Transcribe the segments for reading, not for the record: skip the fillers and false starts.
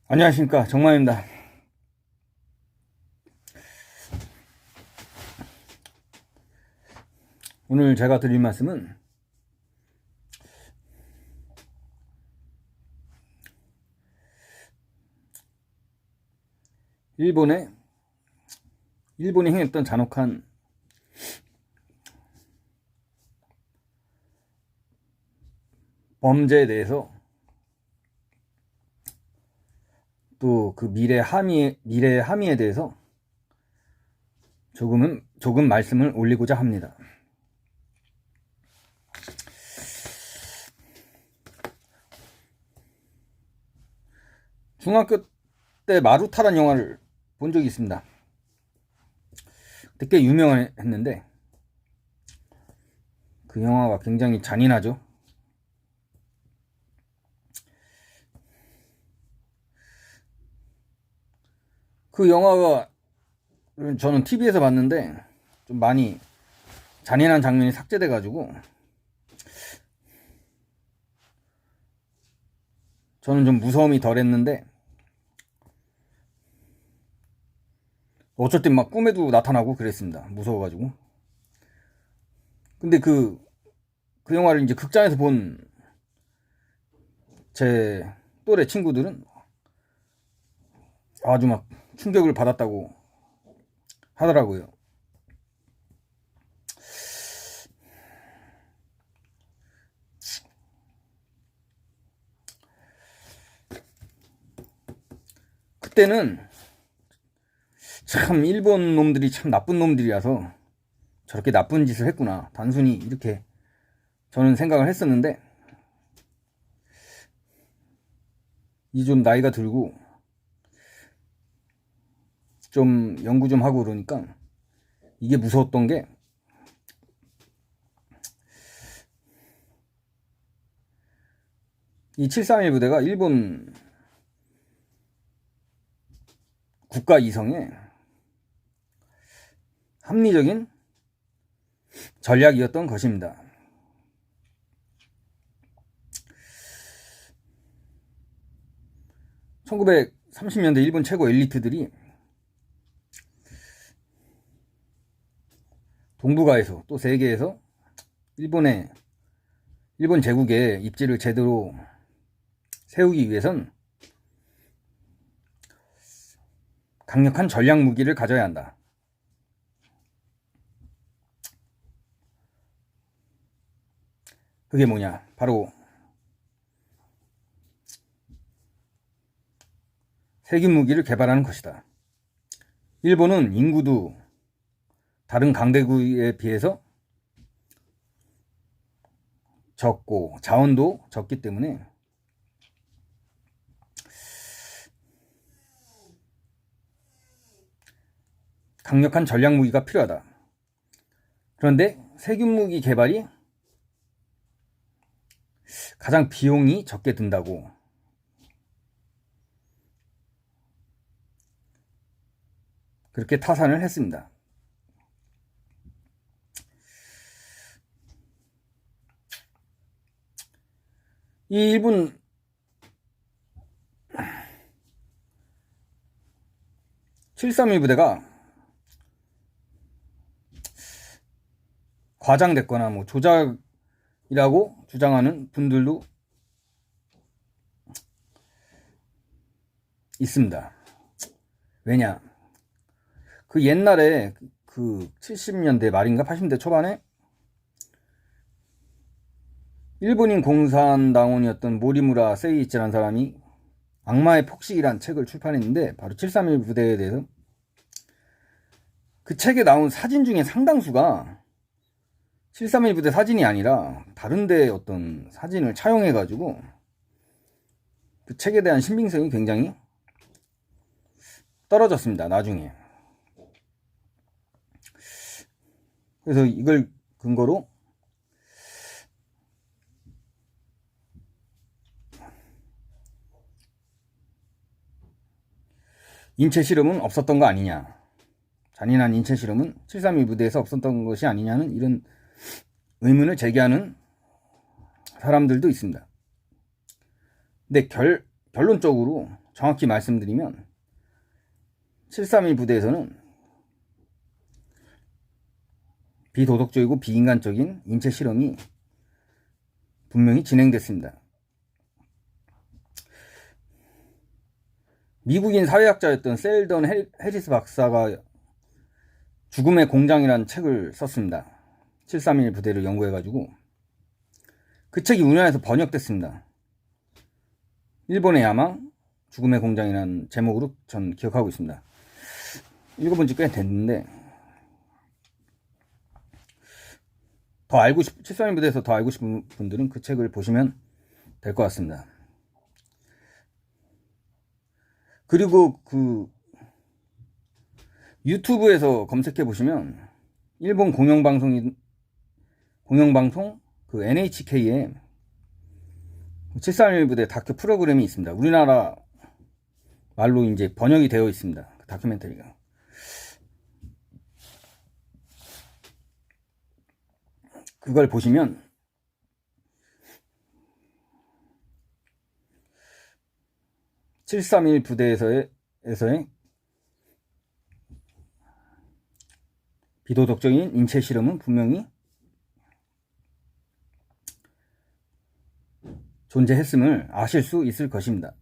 안녕하십니까, 정만입니다. 오늘 제가 드릴 말씀은 일본이 행했던 잔혹한 범죄에 대해서, 또 그 미래 함의에 대해서 조금 말씀을 올리고자 합니다. 중학교 때 마루타란 영화를 본 적이 있습니다. 되게 유명했는데 그 영화가 굉장히 잔인하죠. 그 영화가 저는 TV에서 봤는데 좀 많이 잔인한 장면이 삭제돼 가지고 저는 좀 무서움이 덜했는데, 어쩔 땐 막 꿈에도 나타나고 그랬습니다. 무서워가지고. 근데 그 영화를 이제 극장에서 본 제 또래 친구들은 아주 막 충격을 받았다고 하더라고요. 그때는 참 일본 놈들이 참 나쁜 놈들이라서 저렇게 나쁜 짓을 했구나, 단순히 이렇게 저는 생각을 했었는데, 이제 좀 나이가 들고 좀 연구 좀 하고 그러니까 이게 무서웠던 게, 이 731 부대가 일본 국가 이성의 합리적인 전략이었던 것입니다. (1930년대) 일본 최고 엘리트들이 동북아에서 또 세계에서 일본 제국의 입지를 제대로 세우기 위해선 강력한 전략 무기를 가져야 한다. 그게 뭐냐? 바로 세균 무기를 개발하는 것이다. 일본은 인구도 다른 강대국에 비해서 적고 자원도 적기 때문에 강력한 전략 무기가 필요하다. 그런데 세균 무기 개발이 가장 비용이 적게 든다고 그렇게 타산을 했습니다. 이 일본 (731) 부대가 과장됐거나 뭐 조작이라고 주장하는 분들도 있습니다. 왜냐? 그 옛날에 그 70년대 말인가 80년대 초반에 일본인 공산당원이었던 모리무라 세이이치라는 사람이 악마의 폭식이란 책을 출판했는데, 바로 731 부대에 대해서 그 책에 나온 사진 중에 상당수가 731 부대 사진이 아니라 다른데 어떤 사진을 차용해가지고 그 책에 대한 신빙성이 굉장히 떨어졌습니다, 나중에. 그래서 이걸 근거로 인체 실험은 없었던 거 아니냐, 잔인한 인체 실험은 731 부대에서 없었던 것이 아니냐는 이런 의문을 제기하는 사람들도 있습니다. 근데 결론적으로 정확히 말씀드리면 731 부대에서는 비도덕적이고 비인간적인 인체 실험이 분명히 진행됐습니다. 미국인 사회학자였던 셀던 해리스 박사가 죽음의 공장이라는 책을 썼습니다. 731 부대를 연구해가지고 그 책이 우리나라에서 번역됐습니다. 일본의 야망, 죽음의 공장이라는 제목으로 전 기억하고 있습니다. 읽어본 지 꽤 됐는데 731 부대에서 더 알고 싶은 분들은 그 책을 보시면 될 것 같습니다. 그리고 그 유튜브에서 검색해 보시면 일본 공영방송 그 NHK에 731 부대 다큐 프로그램이 있습니다. 우리나라 말로 이제 번역이 되어 있습니다. 그 다큐멘터리가. 그걸 보시면 (731) 부대에서의 비도덕적인 인체 실험은 분명히 존재했음을 아실 수 있을 것입니다.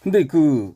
근데 그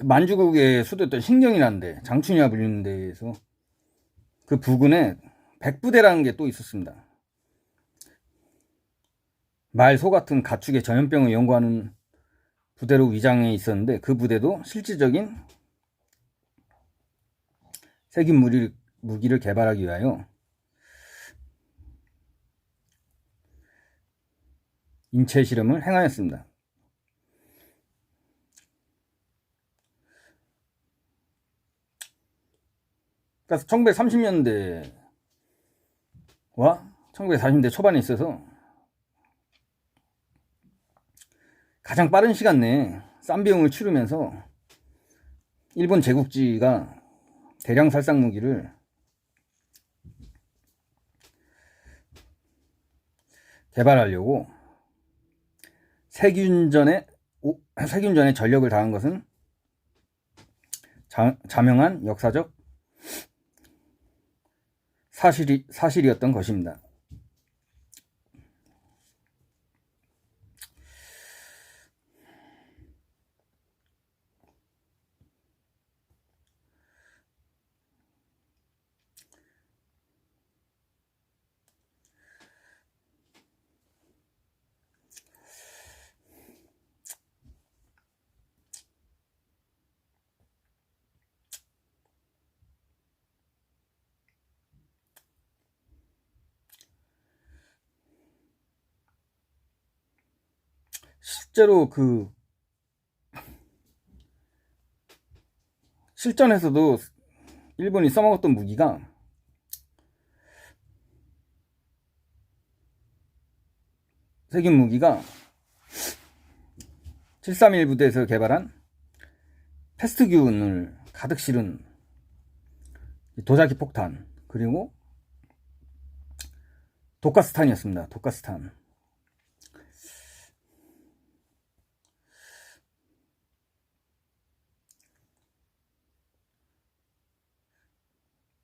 만주국의 수도였던 신경이라는 데, 장춘이라 불리는 데에서 그 부근에 백부대라는 게 또 있었습니다. 말, 소 같은 가축의 전염병을 연구하는 부대로 위장해 있었는데 그 부대도 실질적인 세균 무기를 개발하기 위하여 인체 실험을 행하였습니다. 그래서 1930년대와 1940년대 초반에 있어서 가장 빠른 시간 내에 싼 비용을 치르면서 일본 제국주의가 대량 살상 무기를 개발하려고 세균전에 전력을 다한 것은 자명한 역사적 사실이었던 것입니다. 실제로 그 실전에서도 일본이 써먹었던 무기가 세균 무기가 731 부대에서 개발한 패스트균을 가득 실은 도자기 폭탄, 그리고 독가스탄이었습니다. 독가스탄.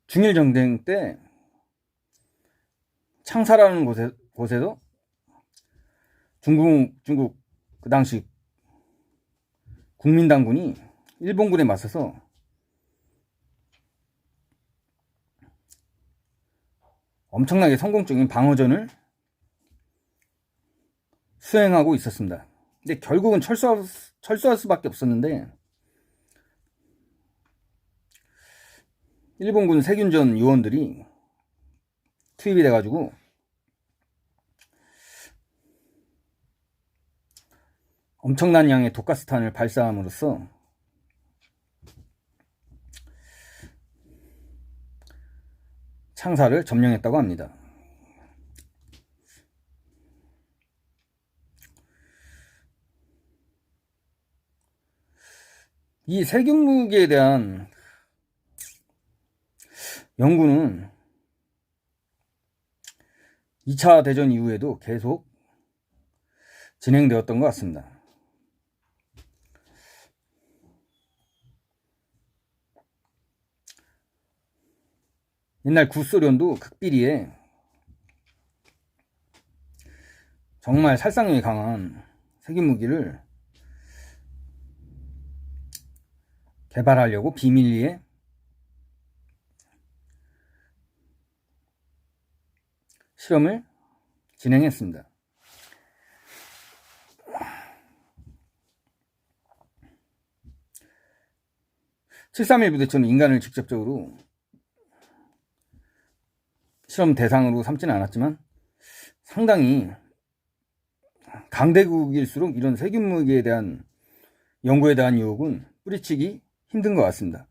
중일전쟁 때 창사라는 곳에도 중국 그 당시 국민당군이 일본군에 맞서서 엄청나게 성공적인 방어전을 수행하고 있었습니다. 근데 결국은 철수할 수밖에 없었는데 일본군 세균전 요원들이 투입이 돼가지고 엄청난 양의 독가스탄을 발사함으로써 창사를 점령했다고 합니다. 이 세균 무기에 대한 연구는 2차 대전 이후에도 계속 진행되었던 것 같습니다. 옛날 구소련도 극비리에 정말 살상력이 강한 세균 무기를 개발하려고 비밀리에 실험을 진행했습니다. 731 부대처는 인간을 직접적으로 실험 대상으로 삼지는 않았지만 상당히 강대국일수록 이런 세균 무기에 대한 연구에 대한 유혹은 뿌리치기 힘든 것 같습니다.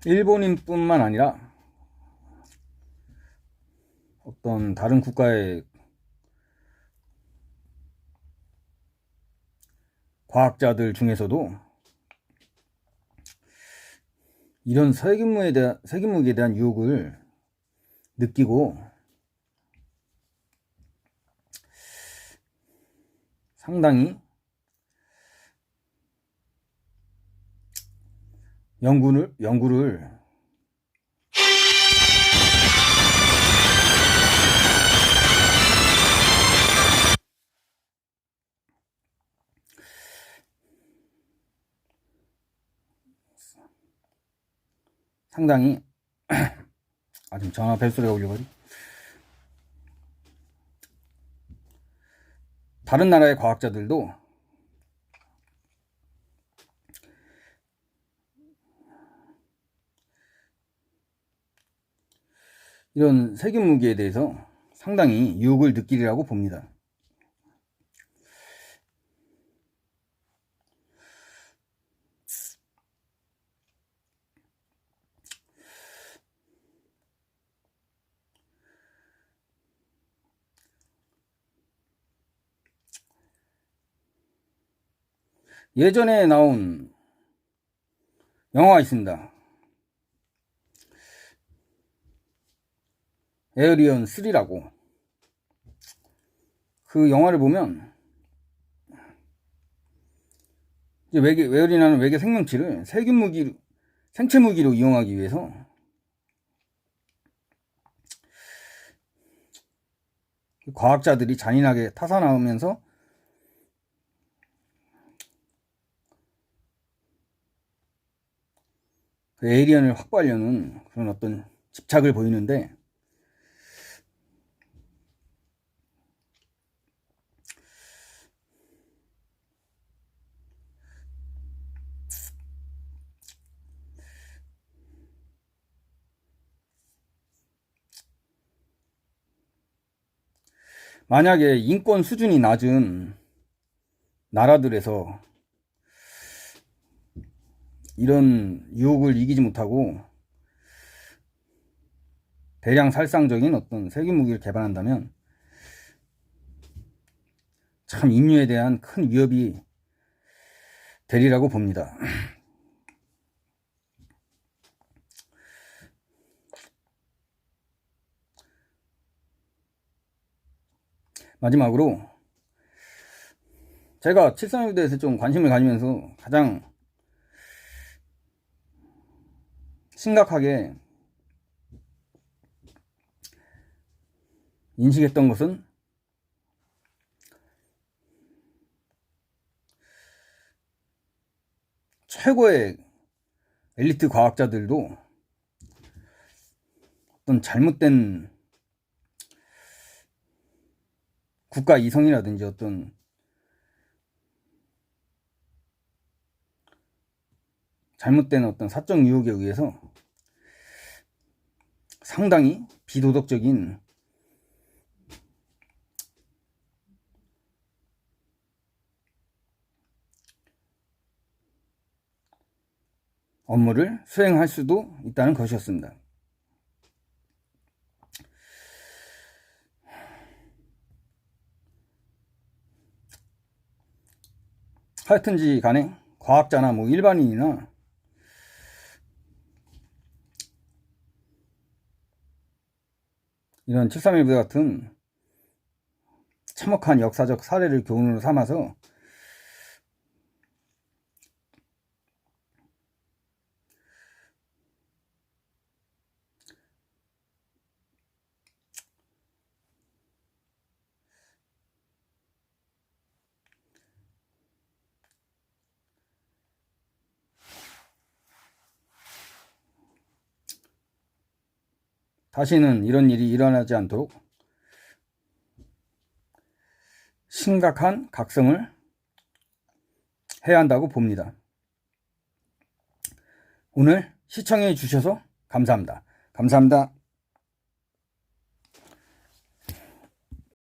일본인뿐만 아니라 어떤 다른 국가의 과학자들 중에서도 이런 세균 무기에 대한 유혹을 느끼고 상당히 연구를 상당히 지금 전화 벨소리가 울려가지고 다른 나라의 과학자들도 이런 세균 무기에 대해서 상당히 유혹을 느끼리라고 봅니다. 예전에 나온 영화가 있습니다. 에어리언 3라고. 그 영화를 보면 이제 에어리언이라는 외계 생명체를 세균 무기로, 생체 무기로 이용하기 위해서 과학자들이 잔인하게 타산하면서 그 에이리언을 확보하려는 그런 어떤 집착을 보이는데, 만약에 인권 수준이 낮은 나라들에서 이런 유혹을 이기지 못하고 대량 살상적인 어떤 세균 무기를 개발한다면 참 인류에 대한 큰 위협이 되리라고 봅니다. 마지막으로 제가 731 부대에서 좀 관심을 가지면서 가장 심각하게 인식했던 것은 최고의 엘리트 과학자들도 어떤 잘못된 국가 이성이라든지 어떤 잘못된 어떤 사적 유혹에 의해서 상당히 비도덕적인 업무를 수행할 수도 있다는 것이었습니다. 하여튼지 간에 과학자나 뭐 일반인이나 이런 7.3 부대 같은 참혹한 역사적 사례를 교훈으로 삼아서 다시는 이런 일이 일어나지 않도록 심각한 각성을 해야 한다고 봅니다. 오늘 시청해 주셔서 감사합니다. 감사합니다.